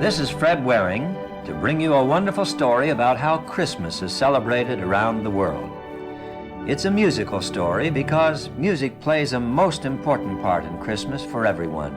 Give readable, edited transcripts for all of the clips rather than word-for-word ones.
This is Fred Waring to bring you a wonderful story about how Christmas is celebrated around the world. It's a musical story because music plays a most important part in Christmas for everyone.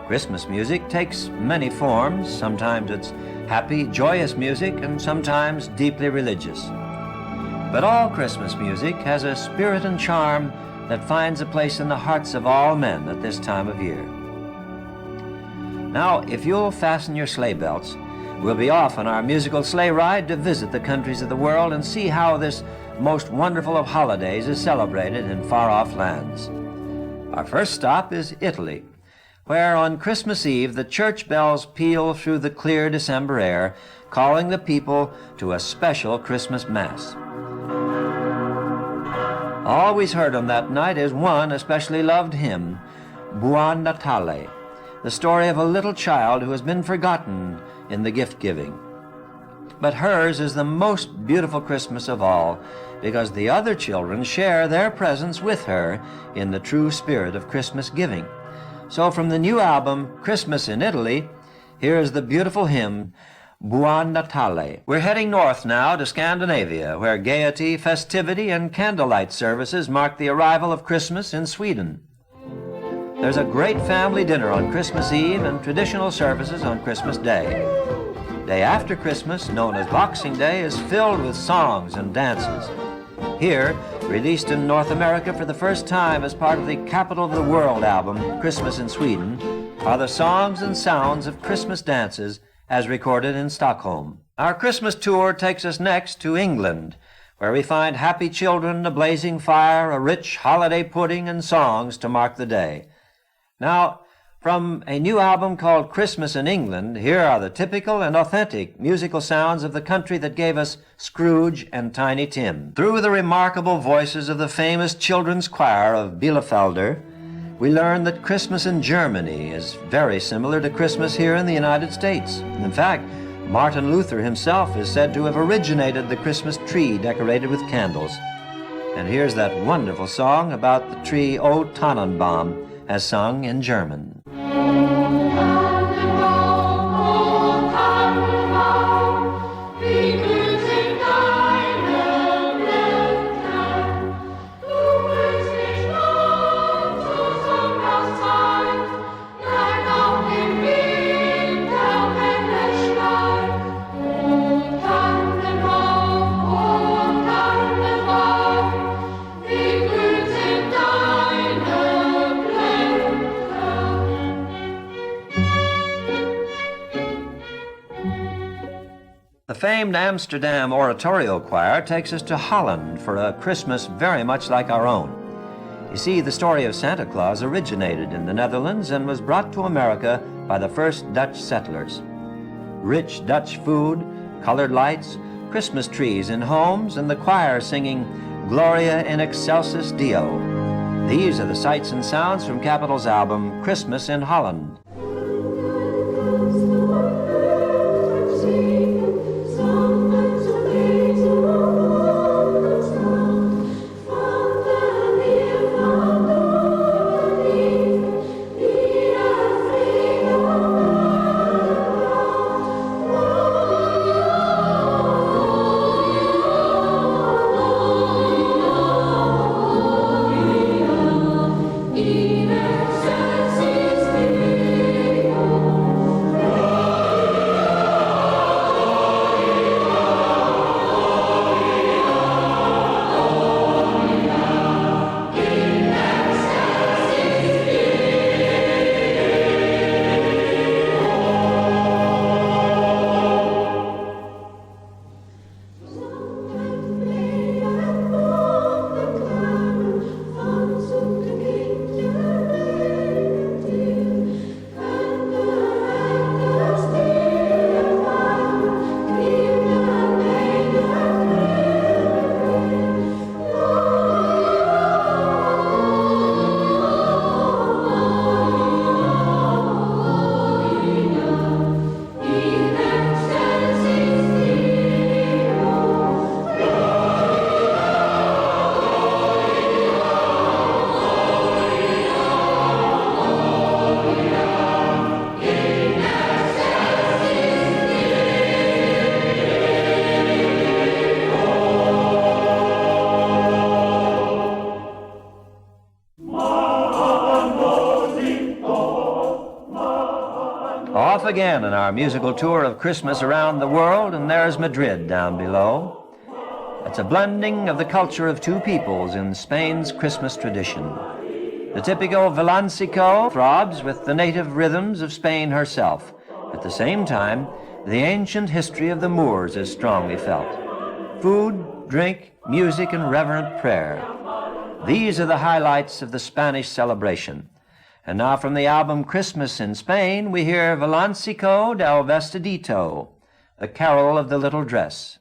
Christmas music takes many forms. Sometimes it's happy, joyous music, and sometimes deeply religious. But all Christmas music has a spirit and charm that finds a place in the hearts of all men at this time of year. Now, if you'll fasten your sleigh belts, we'll be off on our musical sleigh ride to visit the countries of the world and see how this most wonderful of holidays is celebrated in far-off lands. Our first stop is Italy, where on Christmas Eve the church bells peal through the clear December air, calling the people to a special Christmas Mass. Always heard on that night is one especially loved hymn, Buon Natale, the story of a little child who has been forgotten in the gift-giving. But hers is the most beautiful Christmas of all, because the other children share their presents with her in the true spirit of Christmas giving. So from the new album, Christmas in Italy, here is the beautiful hymn, Buon Natale. We're heading north now to Scandinavia, where gaiety, festivity, and candlelight services mark the arrival of Christmas in Sweden. There's a great family dinner on Christmas Eve and traditional services on Christmas Day. Day after Christmas, known as Boxing Day, is filled with songs and dances. Here, released in North America for the first time as part of the Capital of the World album, Christmas in Sweden, are the songs and sounds of Christmas dances as recorded in Stockholm. Our Christmas tour takes us next to England, where we find happy children, a blazing fire, a rich holiday pudding, and songs to mark the day. Now, from a new album called Christmas in England, here are the typical and authentic musical sounds of the country that gave us Scrooge and Tiny Tim. Through the remarkable voices of the famous children's choir of Bielefeld, we learn that Christmas in Germany is very similar to Christmas here in the United States. In fact, Martin Luther himself is said to have originated the Christmas tree decorated with candles. And here's that wonderful song about the tree O Tannenbaum, as sung in German. The famed Amsterdam Oratorio choir takes us to Holland for a Christmas very much like our own. You see, the story of Santa Claus originated in the Netherlands and was brought to America by the first Dutch settlers. Rich Dutch food, colored lights, Christmas trees in homes, and the choir singing Gloria in Excelsis Deo. These are the sights and sounds from Capital's album, Christmas in Holland. Off again on our musical tour of Christmas around the world, and there's Madrid down below. It's a blending of the culture of two peoples in Spain's Christmas tradition. The typical villancico throbs with the native rhythms of Spain herself. At the same time, the ancient history of the Moors is strongly felt. Food, drink, music, and reverent prayer. These are the highlights of the Spanish celebration. And now from the album Christmas in Spain, we hear Villancico del Vestidito, the carol of the little dress.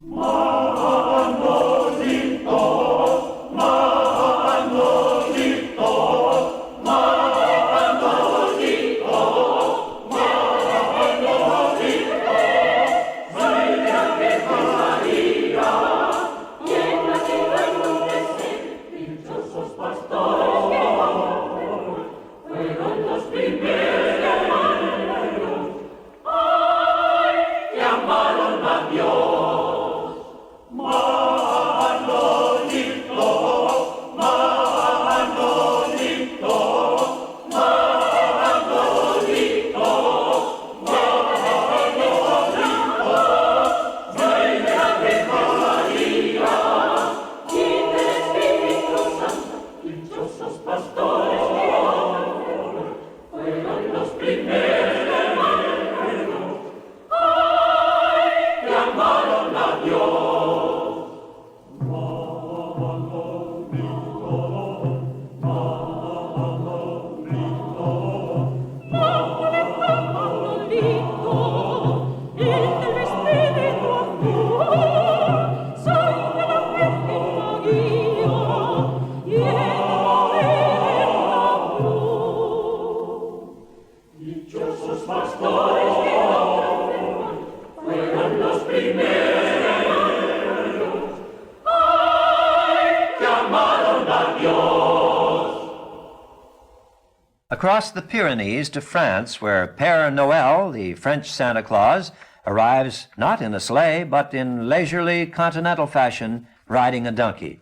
Across the Pyrenees to France, where Père Noël, the French Santa Claus, arrives not in a sleigh, but in leisurely continental fashion, riding a donkey.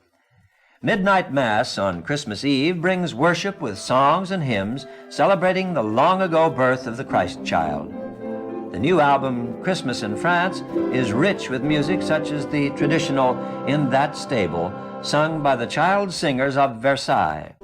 Midnight Mass on Christmas Eve brings worship with songs and hymns celebrating the long-ago birth of the Christ child. The new album, Christmas in France, is rich with music such as the traditional In That Stable, sung by the child singers of Versailles.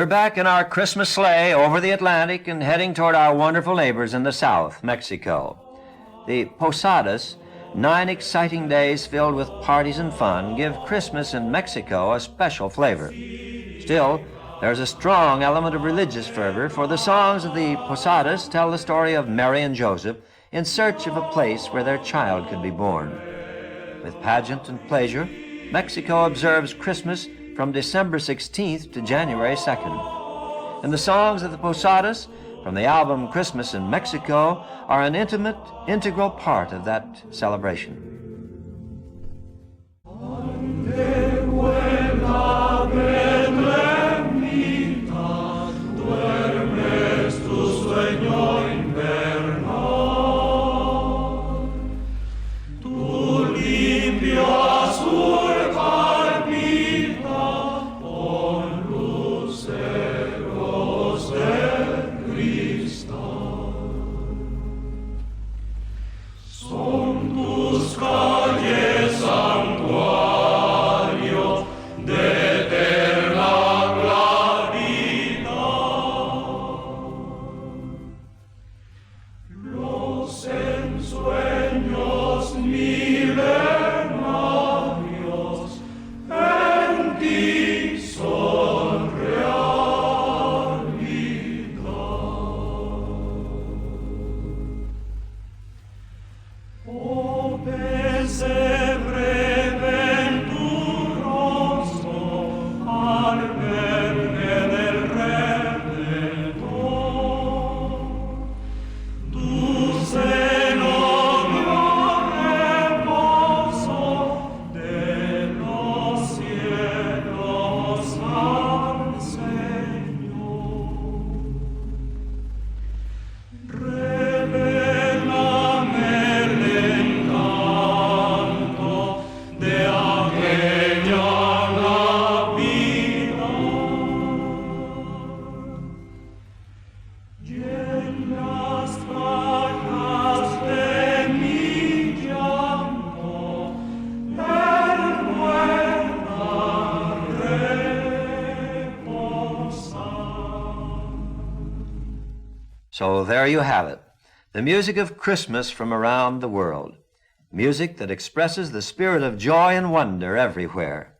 We're back in our Christmas sleigh over the Atlantic and heading toward our wonderful neighbors in the south, Mexico. The Posadas, 9 exciting days filled with parties and fun, give Christmas in Mexico a special flavor. Still, There's a strong element of religious fervor, for the songs of the Posadas tell the story of Mary and Joseph in search of a place where their child could be born. With pageant and pleasure, Mexico observes Christmas from December 16th to January 2nd. And the songs of the Posadas from the album Christmas in Mexico are an intimate, integral part of that celebration. So there you have it, the music of Christmas from around the world, music that expresses the spirit of joy and wonder everywhere.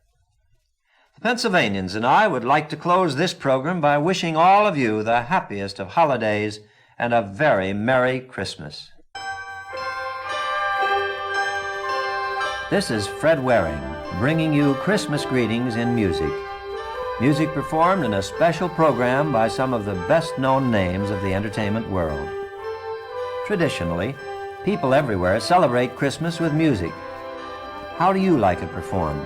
The Pennsylvanians and I would like to close this program by wishing all of you the happiest of holidays and a very Merry Christmas. This is Fred Waring, bringing you Christmas greetings in music. Music performed in a special program by some of the best-known names of the entertainment world. Traditionally, people everywhere celebrate Christmas with music. How do you like it performed?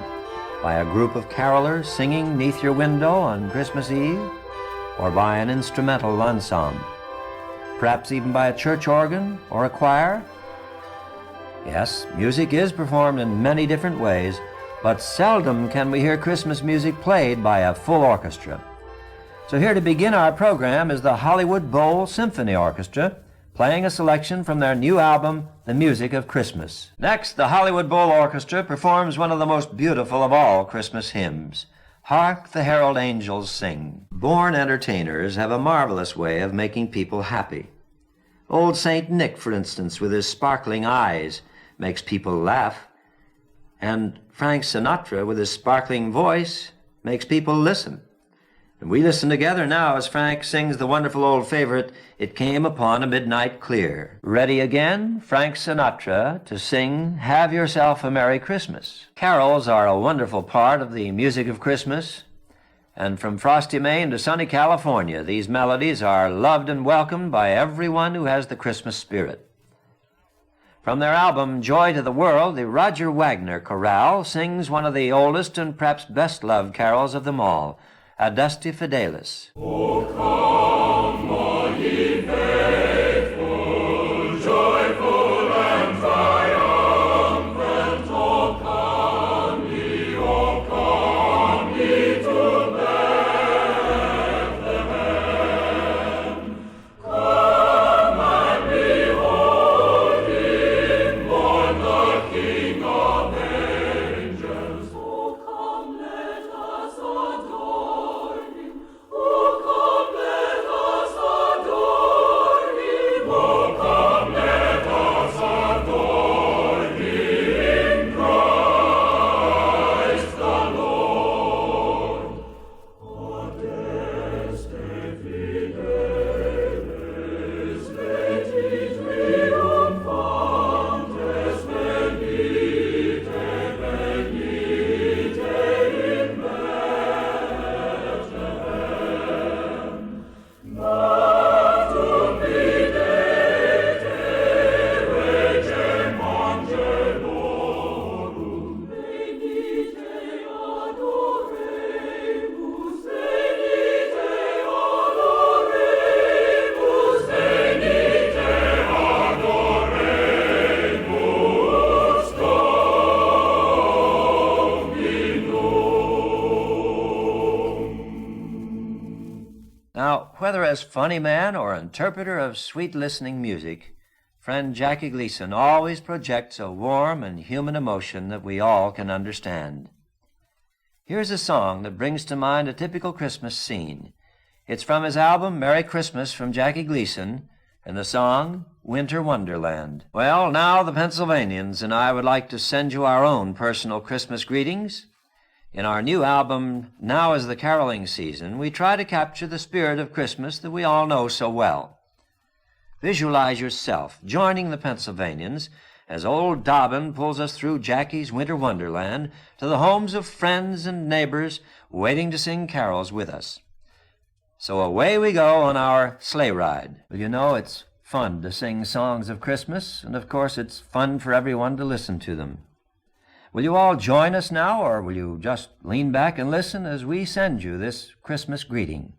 By a group of carolers singing 'neath your window on Christmas Eve? Or by an instrumental ensemble? Perhaps even by a church organ or a choir? Yes, music is performed in many different ways, but seldom can we hear Christmas music played by a full orchestra. So here to begin our program is the Hollywood Bowl Symphony Orchestra, playing a selection from their new album, The Music of Christmas. Next, the Hollywood Bowl Orchestra performs one of the most beautiful of all Christmas hymns, Hark the Herald Angels Sing. Born entertainers have a marvelous way of making people happy. Old Saint Nick, for instance, with his sparkling eyes, makes people laugh. And Frank Sinatra, with his sparkling voice, makes people listen. And we listen together now as Frank sings the wonderful old favorite, It Came Upon a Midnight Clear. Ready again, Frank Sinatra, to sing Have Yourself a Merry Christmas. Carols are a wonderful part of the music of Christmas. And from frosty Maine to sunny California, these melodies are loved and welcomed by everyone who has the Christmas spirit. From their album, Joy to the World, the Roger Wagner Chorale sings one of the oldest and perhaps best-loved carols of them all, ADESTE FIDELES. O come, all ye faithful, joyful and triumphant, O come ye to Bethlehem. Come and behold him, born the King of angels. O come, let us adore him. O come, let us adore Now, whether as funny man or interpreter of sweet listening music, friend Jackie Gleason always projects a warm and human emotion that we all can understand. Here's a song that brings to mind a typical Christmas scene. It's from his album Merry Christmas from Jackie Gleason, and the song Winter Wonderland. Well, now the Pennsylvanians and I would like to send you our own personal Christmas greetings. In our new album, Now is the Caroling Season, we try to capture the spirit of Christmas that we all know so well. Visualize yourself joining the Pennsylvanians as old Dobbin pulls us through Jackie's Winter Wonderland to the homes of friends and neighbors waiting to sing carols with us. So away we go on our sleigh ride. Well, you know, it's fun to sing songs of Christmas, and of course it's fun for everyone to listen to them. Will you all join us now, or will you just lean back and listen as we send you this Christmas greeting?